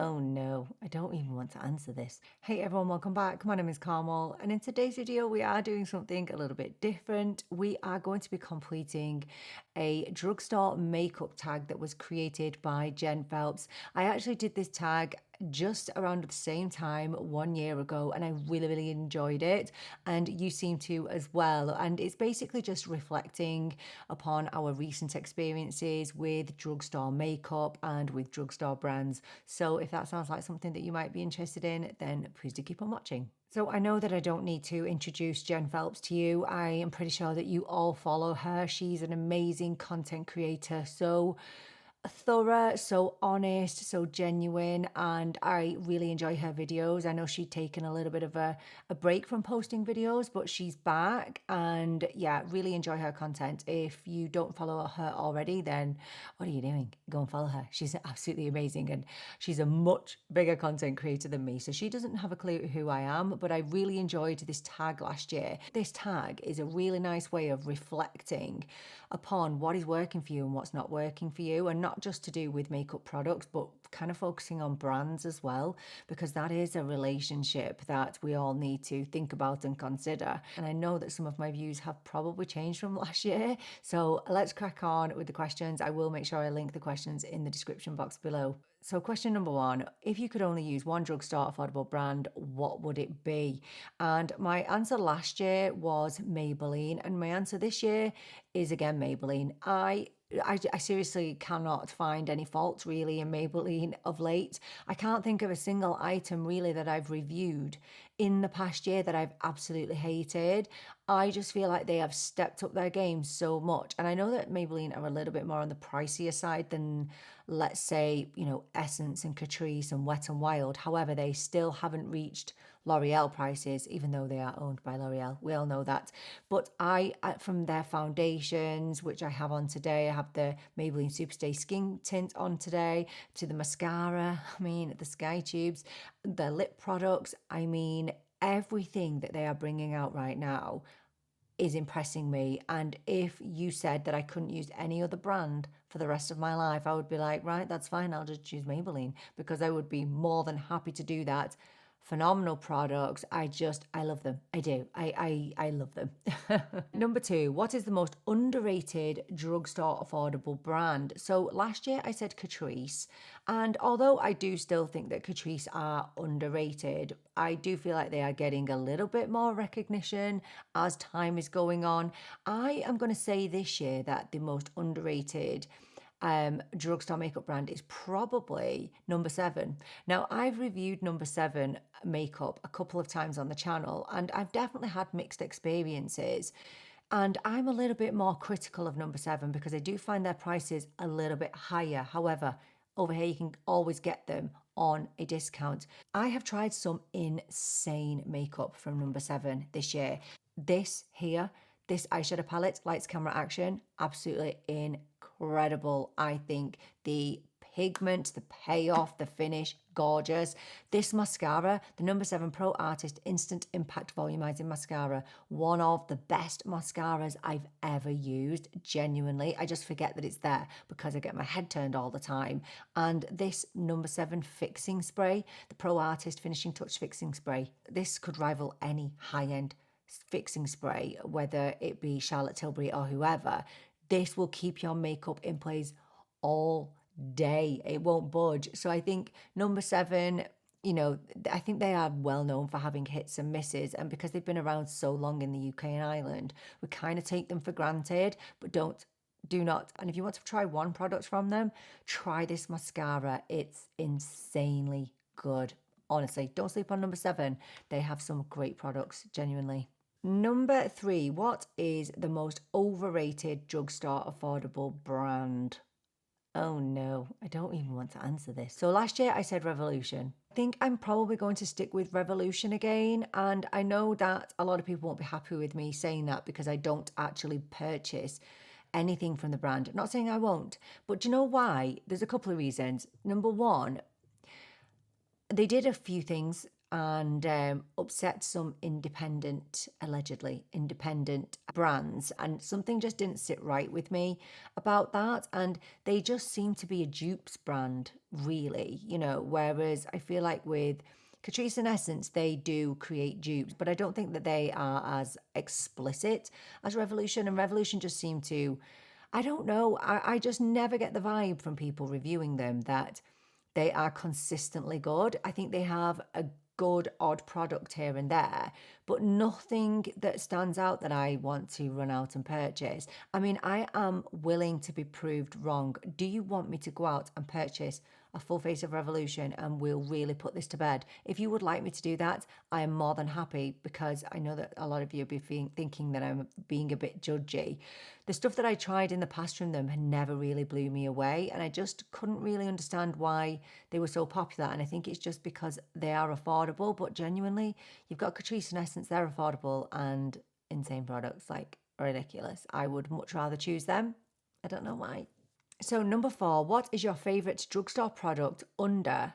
Oh no, I don't even want to answer this. Hey everyone, welcome back. My name is Carmel, and in today's video, we are doing something a little bit different. We are going to be completing a drugstore makeup tag that was created by Jen Phelps. I actually did this tag just around the same time 1 year ago, and I really enjoyed it, and you seem to as well. And it's basically just reflecting upon our recent experiences with drugstore makeup and with drugstore brands. So if that sounds like something that you might be interested in, then please do keep on watching. So I know that I don't need to introduce Jen Phelps to you. I am pretty sure that you all follow her. She's an amazing content creator, so thorough, so honest, so genuine, and I really enjoy her videos. I know she'd taken a little bit of a break from posting videos, but she's back, and yeah, really enjoy her content. If you don't follow her already, then what are you doing? Go and follow her. She's absolutely amazing, and she's a much bigger content creator than me, so she doesn't have a clue who I am, but I really enjoyed this tag last year. This tag is a really nice way of reflecting upon what is working for you and what's not working for you, and not just to do with makeup products, but kind of focusing on brands as well, because that is a relationship that we all need to think about and consider. And I know that some of my views have probably changed from last year, so let's crack on with the questions. I will make sure I link the questions in the description box below. So question number one, if you could only use one drugstore affordable brand, what would it be? And my answer last year was Maybelline, and my answer this year is again Maybelline. I seriously cannot find any faults really in Maybelline of late. I can't think of a single item really that I've reviewed in the past year that I've absolutely hated. I just feel like they have stepped up their game so much. And I know that Maybelline are a little bit more on the pricier side than, let's say, you know, Essence and Catrice and Wet n Wild. However, they still haven't reached L'Oreal prices, even though they are owned by L'Oreal. We all know that. But from their foundations, which I have on today, I have the Maybelline Superstay Skin Tint on today, to the mascara, I mean, the Sky Tubes, the lip products, I mean, everything that they are bringing out right now is impressing me. And if you said that I couldn't use any other brand for the rest of my life, I would be like, right, that's fine, I'll just choose Maybelline, because I would be more than happy to do that. Phenomenal products. I love them. I do. I love them. Number two, what is the most underrated drugstore affordable brand? So last year I said Catrice, and although I do still think that Catrice are underrated, I do feel like they are getting a little bit more recognition as time is going on. I am going to say this year that the most underrated drugstore makeup brand is probably number 7. Now, I've reviewed number 7 makeup a couple of times on the channel, and I've definitely had mixed experiences. And I'm a little bit more critical of number 7 because I do find their prices a little bit higher. However, over here you can always get them on a discount. I have tried some insane makeup from number 7 this year. This eyeshadow palette, Lights Camera Action, absolutely incredible. I think the pigment, the payoff, the finish, gorgeous. This mascara, the number 7 Pro Artist Instant Impact Volumizing Mascara, one of the best mascaras I've ever used, genuinely. I just forget that it's there because I get my head turned all the time. And this number 7 fixing spray, the Pro Artist Finishing Touch Fixing Spray, this could rival any high-end fixing spray, whether it be Charlotte Tilbury or whoever. This will keep your makeup in place all day. It won't budge. So I think number 7, you know, I think they are well known for having hits and misses, and because they've been around so long in the UK and Ireland, we kind of take them for granted, but do not. And if you want to try one product from them, try this mascara. It's insanely good. Honestly, don't sleep on number 7. They have some great products, genuinely. Number 3, what is the most overrated drugstore affordable brand? Oh no, I don't even want to answer this. So last year I said Revolution. I think I'm probably going to stick with Revolution again, and I know that a lot of people won't be happy with me saying that because I don't actually purchase anything from the brand. I'm not saying I won't, but do you know why? There's a couple of reasons. Number 1, they did a few things and upset some allegedly independent brands. And something just didn't sit right with me about that. And they just seem to be a dupes brand, really, whereas I feel like with Catrice and Essence, they do create dupes, but I don't think that they are as explicit as Revolution. And Revolution just seem to, I don't know, I just never get the vibe from people reviewing them that they are consistently good. I think they have a good odd product here and there, but nothing that stands out that I want to run out and purchase. I mean, I am willing to be proved wrong. Do you want me to go out and purchase a full face of Revolution and we'll really put this to bed? If you would like me to do that, I am more than happy, because I know that a lot of you will be thinking that I'm being a bit judgy. The stuff that I tried in the past from them had never really blew me away, and I just couldn't really understand why they were so popular. And I think it's just because they are affordable, but genuinely, you've got Catrice and Essence, they're affordable and insane products, like ridiculous. I would much rather choose them. I don't know why. So number 4, what is your favorite drugstore product under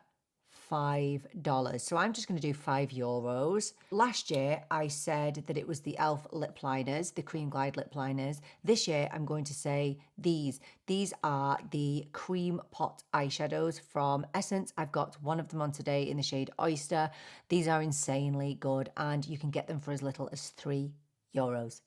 $5? So I'm just going to do €5. Last year, I said that it was the e.l.f. lip liners, the Cream Glide lip liners. This year, I'm going to say these. These are the Cream Pot eyeshadows from Essence. I've got one of them on today in the shade Oyster. These are insanely good, and you can get them for as little as €3.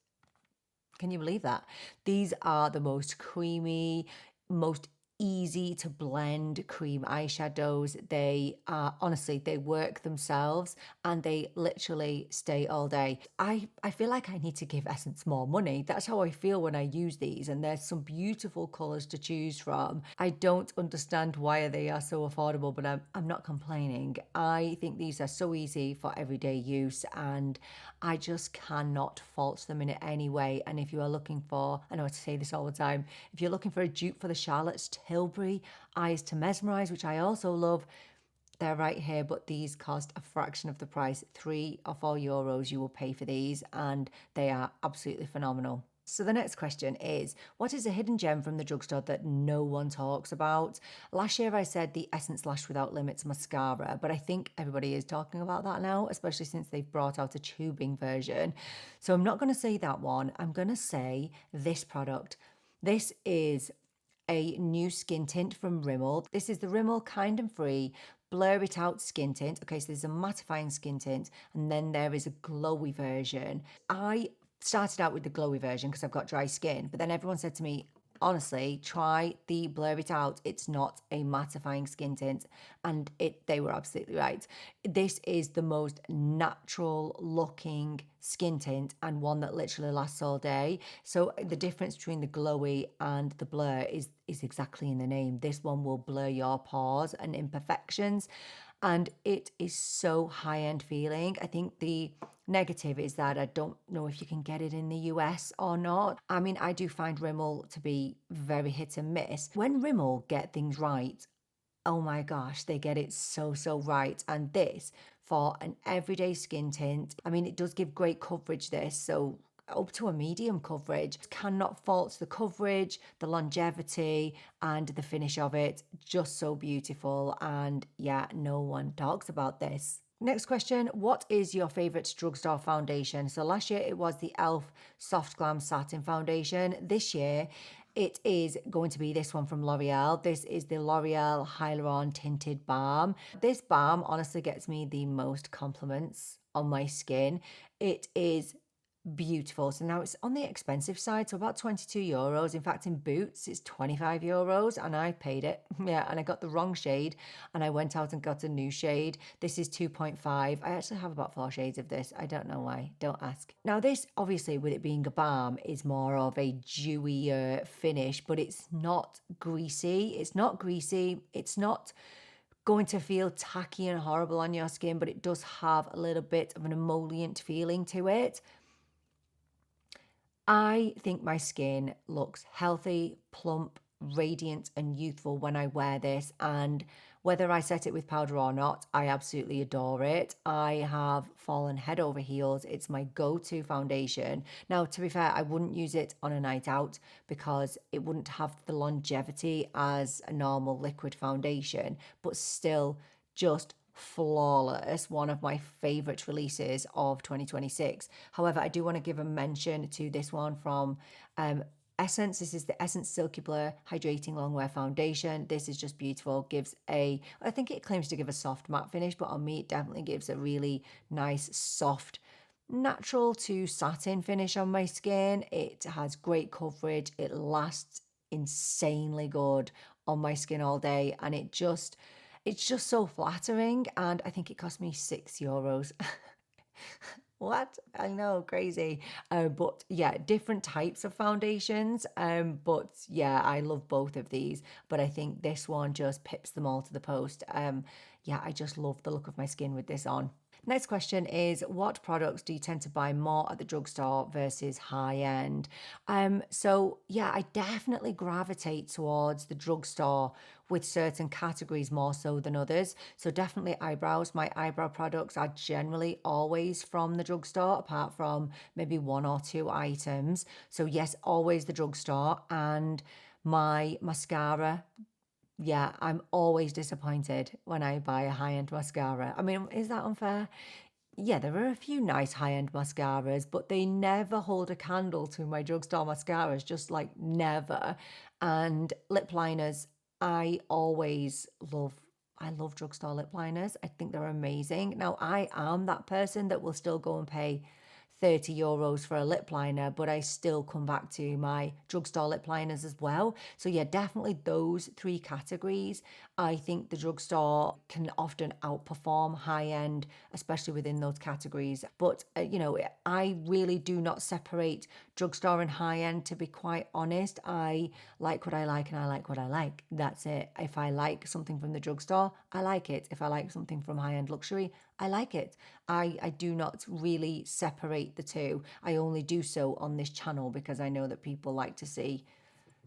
Can you believe that? These are the most creamy, most easy to blend cream eyeshadows. They are, honestly, they work themselves and they literally stay all day. I feel like I need to give Essence more money. That's how I feel when I use these, and there's some beautiful colors to choose from. I don't understand why they are so affordable, but I'm not complaining. I think these are so easy for everyday use, and I just cannot fault them in any way. And if you are looking for, I know I say this all the time, if you're looking for a dupe for the Charlotte Tilbury Eyes to Mesmerize, which I also love, they're right here, but these cost a fraction of the price. €3 or €4 you will pay for these, and they are absolutely phenomenal. So the next question is, what is a hidden gem from the drugstore that no one talks about? Last year I said the Essence Lash Without Limits mascara, but I think everybody is talking about that now, especially since they've brought out a tubing version. So I'm not going to say that one. I'm going to say this product. This is a new skin tint from Rimmel. This is the Rimmel Kind and Free Blur It Out skin tint. Okay, so there's a mattifying skin tint, and then there is a glowy version. I started out with the glowy version because I've got dry skin, but then everyone said to me, honestly, try the Blur It Out. It's not a mattifying skin tint, and they were absolutely right. This is the most natural looking skin tint, and one that literally lasts all day. So the difference between the glowy and the blur is exactly in the name. This one will blur your pores and imperfections, and it is so high-end feeling. I think the negative is that I don't know if you can get it in the US or not. I mean, I do find Rimmel to be very hit and miss. When Rimmel get things right, oh my gosh, they get it so right. And this, for an everyday skin tint, I mean, it does give great coverage, this, so up to a medium coverage. Cannot fault the coverage, the longevity, and the finish of it. Just so beautiful, and yeah, no one talks about this. Next question, what is your favourite drugstore foundation? So last year it was the e.l.f. Soft Glam Satin Foundation. This year it is going to be this one from L'Oreal. This is the L'Oreal Hyaluron Tinted Balm. This balm honestly gets me the most compliments on my skin. It is beautiful. So now it's on the expensive side, so about €22. In fact, in Boots it's €25, and I paid it. Yeah, and I got the wrong shade, and I went out and got a new shade. This is 2.5. I actually have about 4 shades of this. I don't know why, don't ask. Now this, obviously with it being a balm, is more of a dewier finish, but it's not greasy. It's not going to feel tacky and horrible on your skin, but it does have a little bit of an emollient feeling to it. I think my skin looks healthy, plump, radiant and youthful when I wear this, and whether I set it with powder or not, I absolutely adore it. I have fallen head over heels. It's my go-to foundation. Now, to be fair, I wouldn't use it on a night out because it wouldn't have the longevity as a normal liquid foundation, but still just flawless, one of my favorite releases of 2026. However, I do want to give a mention to this one from Essence. This is the Essence Silky Blur Hydrating Longwear Foundation. This is just beautiful. Gives a, I think it claims to give a soft matte finish, but on me it definitely gives a really nice soft natural to satin finish on my skin. It has great coverage. It lasts insanely good on my skin all day, and it's just so flattering. And I think it cost me €6. What? I know, crazy. But yeah, different types of foundations. But yeah, I love both of these. But I think this one just pips them all to the post. Yeah, I just love the look of my skin with this on. Next question is, what products do you tend to buy more at the drugstore versus high end? So yeah, I definitely gravitate towards the drugstore with certain categories more so than others. So definitely eyebrows. My eyebrow products are generally always from the drugstore, apart from maybe one or two items. So yes, always the drugstore. And my mascara, yeah, I'm always disappointed when I buy a high-end mascara. I mean, is that unfair? Yeah, there are a few nice high-end mascaras, but they never hold a candle to my drugstore mascaras, just like never. And lip liners, I always love. I love drugstore lip liners. I think they're amazing. Now, I am that person that will still go and pay €30 for a lip liner, but I still come back to my drugstore lip liners as well. So yeah, definitely those three categories. I think the drugstore can often outperform high end, especially within those categories. But you know, I really do not separate drugstore and high end, to be quite honest. I like what I like and I like what I like. That's it. If I like something from the drugstore, I like it. If I like something from high end luxury, I like it. I do not really separate the two. I only do so on this channel because I know that people like to see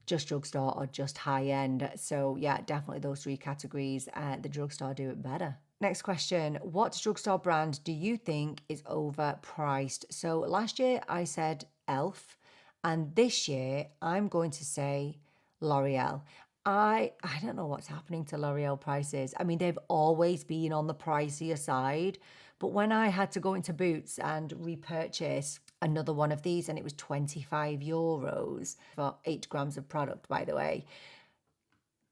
just drugstore or just high end. So yeah, definitely those three categories. The drugstore do it better. Next question. What drugstore brand do you think is overpriced? So last year I said Elf, and this year I'm going to say L'Oreal. I don't know what's happening to L'Oreal prices. I mean, they've always been on the pricier side, but when I had to go into Boots and repurchase another one of these, and it was €25 for 8 grams of product, by the way,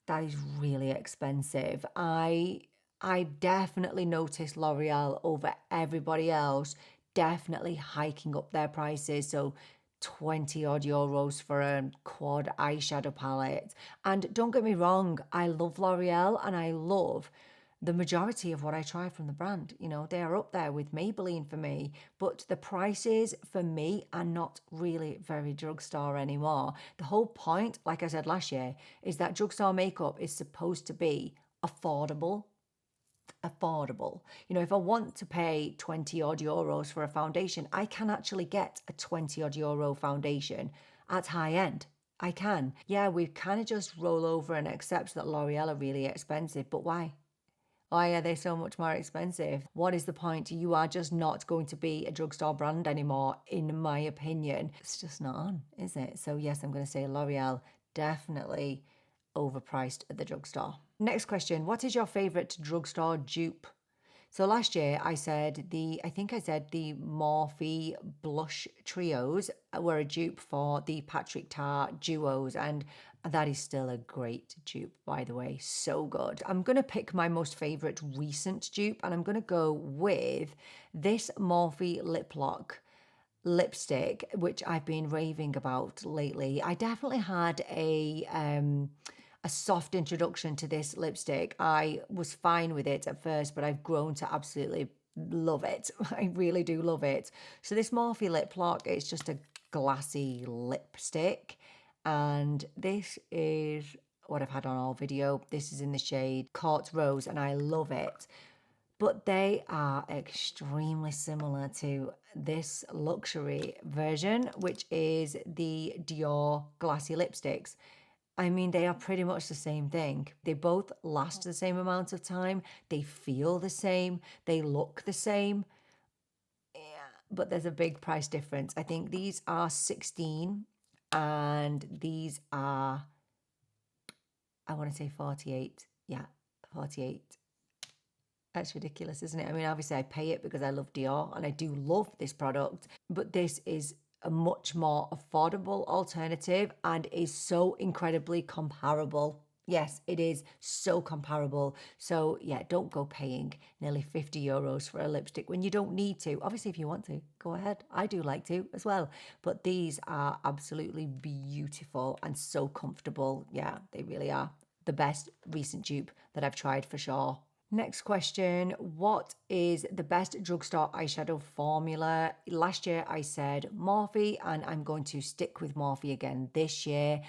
that is really expensive. I definitely noticed L'Oreal over everybody else definitely hiking up their prices. So 20 odd euros for a quad eyeshadow palette. And don't get me wrong, I love L'Oreal and I love the majority of what I try from the brand. You know, they are up there with Maybelline for me, but the prices for me are not really very drugstore anymore. The whole point, like I said last year, is that drugstore makeup is supposed to be affordable. You know, if I want to pay 20 odd euros for a foundation, I can actually get a 20 odd euro foundation at high end. I can. Yeah, we kind of just roll over and accept that L'Oreal are really expensive, but why? Why are they so much more expensive? What is the point? You are just not going to be a drugstore brand anymore, in my opinion. It's just not on, is it? So yes, I'm going to say L'Oreal, definitely overpriced at the drugstore. Next question. What is your favorite drugstore dupe? So last year I think I said the Morphe blush trios were a dupe for the Patrick Tar duos, and that is still a great dupe, by the way. So good. I'm going to pick my most favorite recent dupe, and I'm going to go with this Morphe Liplock lipstick, which I've been raving about lately. I definitely had a soft introduction to this lipstick. I was fine with it at first, but I've grown to absolutely love it. I really do love it. So this Morphe Liplock, it's just a glassy lipstick. And this is what I've had on all video. This is in the shade Quartz Rose, and I love it. But they are extremely similar to this luxury version, which is the Dior Glassy lipsticks. I mean, they are pretty much the same thing. They both last the same amount of time. They feel the same. They look the same. Yeah, but there's a big price difference. I think these are 16 and these are, I want to say 48. Yeah, 48. That's ridiculous, isn't it? I mean, obviously I pay it because I love Dior and I do love this product, but this is a much more affordable alternative and is so incredibly comparable. Yes, it is so comparable. So yeah, don't go paying nearly 50 euros for a lipstick when you don't need to. Obviously, if you want to, go ahead. I do like to as well. But these are absolutely beautiful and so comfortable. Yeah, they really are the best recent dupe that I've tried for sure. Next question. What is the best drugstore eyeshadow formula? Last year I said Morphe, and I'm going to stick with Morphe again this year.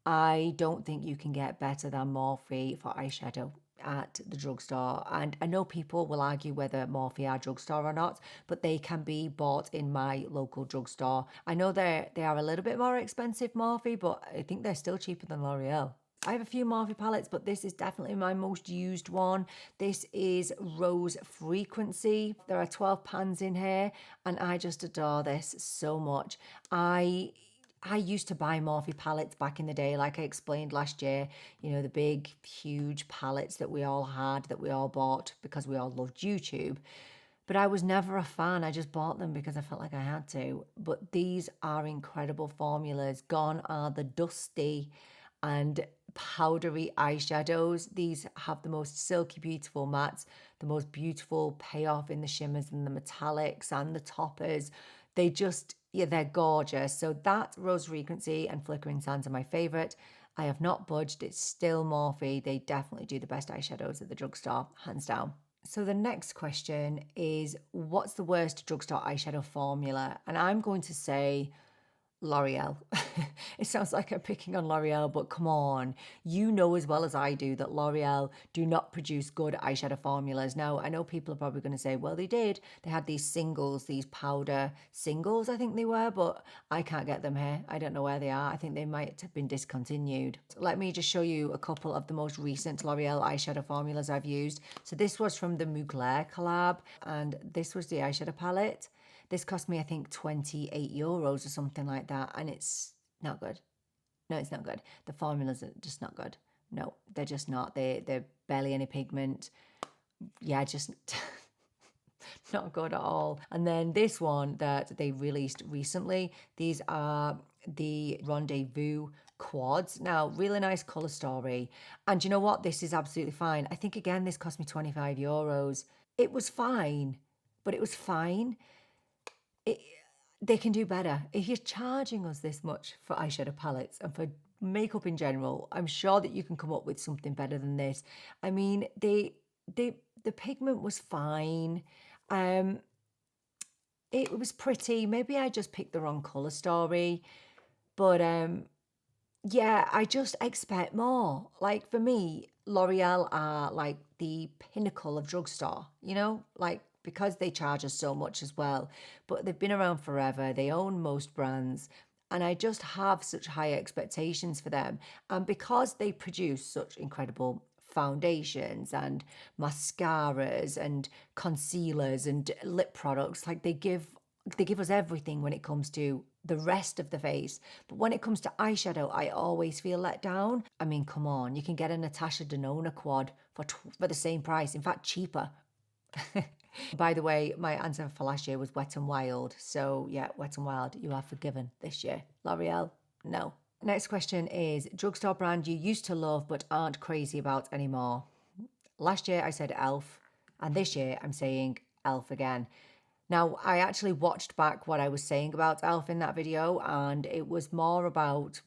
I don't think you can get better than Morphe for eyeshadow at the drugstore. And I know people will argue whether Morphe are drugstore or not, but they can be bought in my local drugstore. I know they are a little bit more expensive, Morphe, but I think they're still cheaper than L'Oreal. I have a few Morphe palettes, but this is definitely my most used one. This is Rose Frequency. There are 12 pans in here, and I just adore this so much. I used to buy Morphe palettes back in the day, like I explained last year, you know, the big, huge palettes that we all had, that we all bought because we all loved YouTube. But I was never a fan. I just bought them because I felt like I had to. But these are incredible formulas. Gone are the dusty and powdery eyeshadows. These have the most silky, beautiful mattes, the most beautiful payoff in the shimmers and the metallics and the toppers. They just, yeah, they're gorgeous. So that Rose Frequency and Flickering Sands are my favorite. I have not budged. It's still Morphe. They definitely do the best eyeshadows at the drugstore, hands down. So the next question is, what's the worst drugstore eyeshadow formula? And I'm going to say L'Oreal. It sounds like I'm picking on L'Oreal, but come on. You know as well as I do that L'Oreal do not produce good eyeshadow formulas. Now, I know people are probably going to say, well, they did. They had these singles, these powder singles, I think they were, but I can't get them here. I don't know where they are. I think they might have been discontinued. Let me just show you a couple of the most recent L'Oreal eyeshadow formulas I've used. So this was from the Mugler collab, and this was the eyeshadow palette. This cost me, I think, 28 euros or something like that, and it's not good. No, it's not good. The formulas are just not good. No, they're just not. They're barely any pigment. Yeah, just not good at all. And then this one that they released recently, these are the Rendezvous quads. Now, really nice color story. And you know what? This is absolutely fine. I think, again, this cost me 25 euros. It was fine, but it was fine. They can do better. If you're charging us this much for eyeshadow palettes and for makeup in general, I'm sure that you can come up with something better than this. I mean, the pigment was fine. It was pretty. Maybe I just picked the wrong color story, but yeah, I just expect more. Like for me, L'Oreal are like the pinnacle of drugstore, you know, like because they charge us so much as well. But they've been around forever. They own most brands. And I just have such high expectations for them. And because they produce such incredible foundations and mascaras and concealers and lip products, like they give us everything when it comes to the rest of the face. But when it comes to eyeshadow, I always feel let down. I mean, come on, you can get a Natasha Denona quad for the same price. In fact, cheaper. By the way, my answer for last year was Wet n Wild. So yeah, Wet n Wild, you are forgiven this year. L'Oreal, no. Next question is, drugstore brand you used to love but aren't crazy about anymore? Last year I said e.l.f. and this year I'm saying e.l.f. again. Now, I actually watched back what I was saying about e.l.f. in that video, and it was more about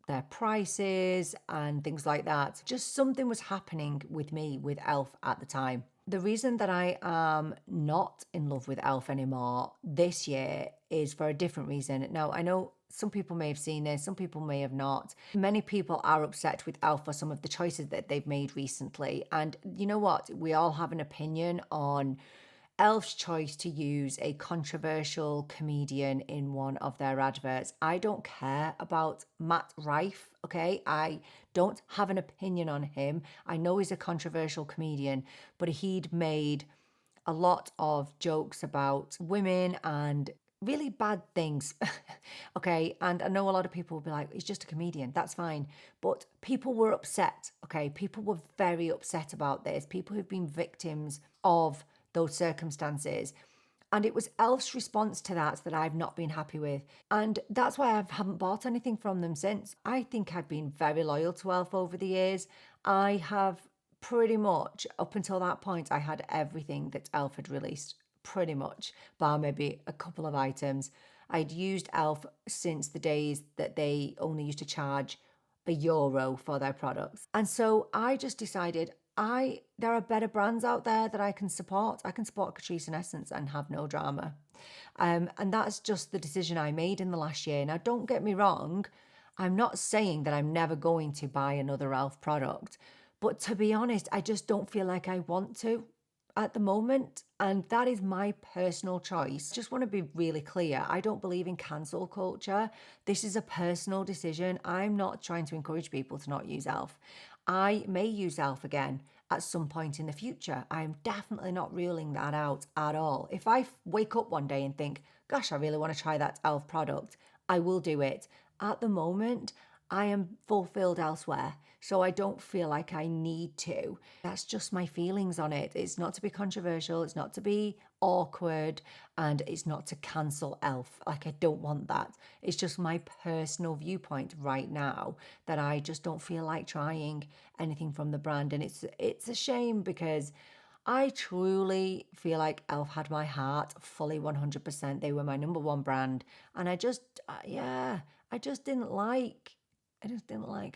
their prices and things like that. Just something was happening with me with e.l.f. at the time. The reason that I am not in love with e.l.f. anymore this year is for a different reason. Now, I know some people may have seen this, some people may have not. Many people are upset with e.l.f. for some of the choices that they've made recently. And you know what? We all have an opinion on e.l.f.'s choice to use a controversial comedian in one of their adverts. I don't care about Matt Rife, okay? I don't have an opinion on him. I know he's a controversial comedian, but he'd made a lot of jokes about women and really bad things. Okay. And I know a lot of people will be like, he's just a comedian. That's fine. But people were upset. Okay. People were very upset about this. People who've been victims of those circumstances. And it was Elf's response to that I've not been happy with. And that's why I haven't bought anything from them since. I think I've been very loyal to Elf over the years. I have pretty much, up until that point, I had everything that Elf had released. Pretty much, bar maybe a couple of items. I'd used Elf since the days that they only used to charge €1 for their products. And so I just decided there are better brands out there that I can support. I can support Catrice and Essence and have no drama. And that's just the decision I made in the last year. Now, don't get me wrong. I'm not saying that I'm never going to buy another Elf product. But to be honest, I just don't feel like I want to at the moment. And that is my personal choice. Just want to be really clear. I don't believe in cancel culture. This is a personal decision. I'm not trying to encourage people to not use Elf. I may use Elf again at some point in the future. I'm definitely not ruling that out at all. If I wake up one day and think, gosh, I really want to try that Elf product, I will do it. At the moment, I am fulfilled elsewhere, so I don't feel like I need to. That's just my feelings on it. It's not to be controversial, it's not to be awkward, and it's not to cancel Elf. Like, I don't want that. It's just my personal viewpoint right now that I just don't feel like trying anything from the brand. And it's a shame because I truly feel like Elf had my heart fully 100%. They were my number one brand. And I just, I just didn't like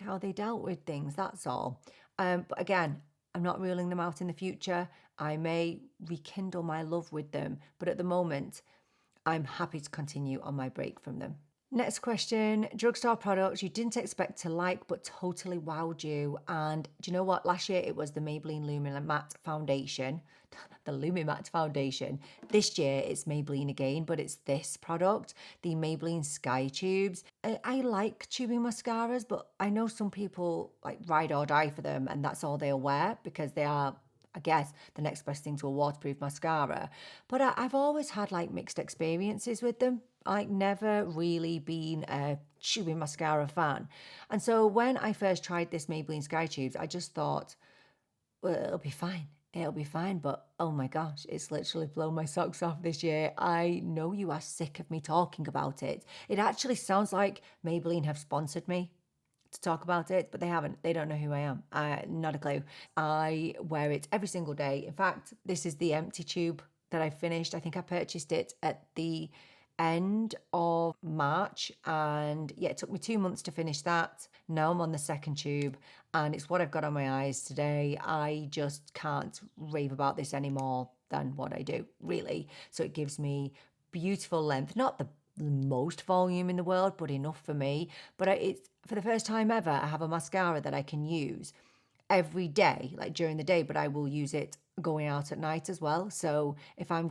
how they dealt with things, that's all. But again, I'm not ruling them out in the future. I may rekindle my love with them, but at the moment, I'm happy to continue on my break from them. Next question, drugstore products you didn't expect to like but totally wowed you. And do you know what? Last year it was the Maybelline Lumi Matte Foundation. The Lumi Matte Foundation. This year it's Maybelline again, but it's this product, the Maybelline Sky Tubes. I like tubing mascaras, but I know some people like ride or die for them and that's all they'll wear because they are, I guess, the next best thing to a waterproof mascara. But I've always had like mixed experiences with them. Like never really been a tubing mascara fan. And so when I first tried this Maybelline Sky Tubes, I just thought, well, it'll be fine. It'll be fine. But oh my gosh, it's literally blown my socks off this year. I know you are sick of me talking about it. It actually sounds like Maybelline have sponsored me to talk about it, but they haven't. They don't know who I am. Not a clue. I wear it every single day. In fact, this is the empty tube that I finished. I think I purchased it at the end of March, and yeah, it took me 2 months to finish that. Now I'm on the second tube and it's what I've got on my eyes today. I just can't rave about this any more than what I do, really. So it gives me beautiful length, not the most volume in the world, but enough for me. But it's for the first time ever, I have a mascara that I can use every day, like during the day, but I will use it going out at night as well. So if I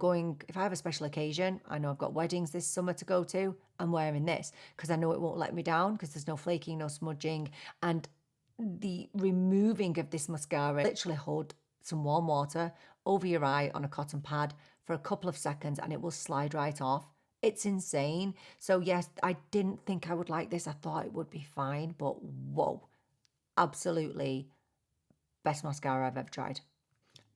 have a special occasion, I know I've got weddings this summer to go to, I'm wearing this because I know it won't let me down because there's no flaking, no smudging. And the removing of this mascara, literally hold some warm water over your eye on a cotton pad for a couple of seconds and it will slide right off. It's insane. So yes, I didn't think I would like this. I thought it would be fine, but whoa, absolutely best mascara I've ever tried.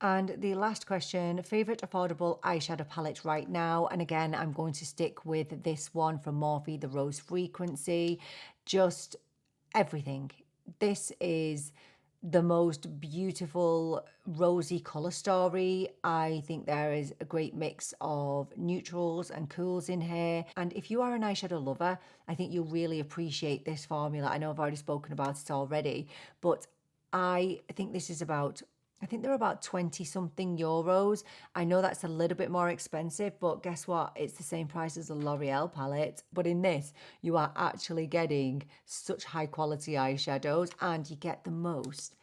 And the last question, favorite affordable eyeshadow palette right now? And again, I'm going to stick with this one from Morphe, the Rose Frequency. Just everything. This is the most beautiful rosy color story. I think there is a great mix of neutrals and cools in here. And if you are an eyeshadow lover, I think you'll really appreciate this formula. I know I've already spoken about it already, but I think this is I think they're about 20 something euros. I know that's a little bit more expensive, but guess what? It's the same price as a L'Oreal palette. But in this, you are actually getting such high quality eyeshadows and you get the most,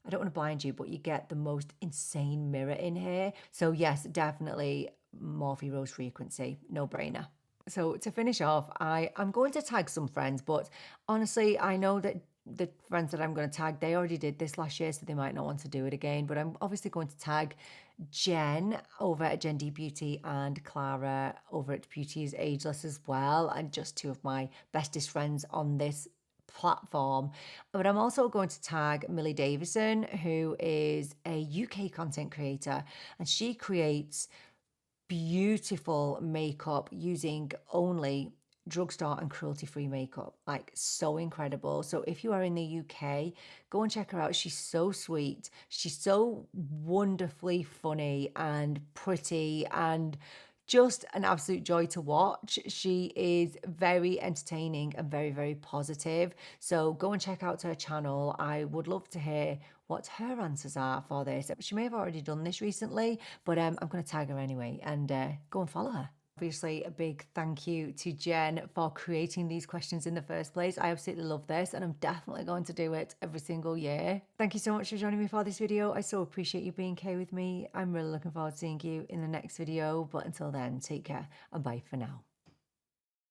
I don't want to blind you, but you get the most insane mirror in here. So yes, definitely Morphe Rose Frequency, no brainer. So to finish off, I'm going to tag some friends, but honestly, I know that the friends that I'm going to tag, they already did this last year, so they might not want to do it again. But I'm obviously going to tag Jen over at Jen D Beauty and Clara over at Beauty is Ageless as well, and just two of my bestest friends on this platform. But I'm also going to tag Millie Davison, who is a UK content creator, and she creates beautiful makeup using only drugstore and cruelty-free makeup. Like, so incredible. So if you are in the UK, go and check her out. She's so sweet. She's so wonderfully funny and pretty and just an absolute joy to watch. She is very entertaining and very, very positive. So go and check out her channel. I would love to hear what her answers are for this. She may have already done this recently, but I'm going to tag her anyway and go and follow her. Obviously, a big thank you to Jen for creating these questions in the first place. I absolutely love this, and I'm definitely going to do it every single year. Thank you so much for joining me for this video. I so appreciate you being here with me. I'm really looking forward to seeing you in the next video, but until then, take care and bye for now.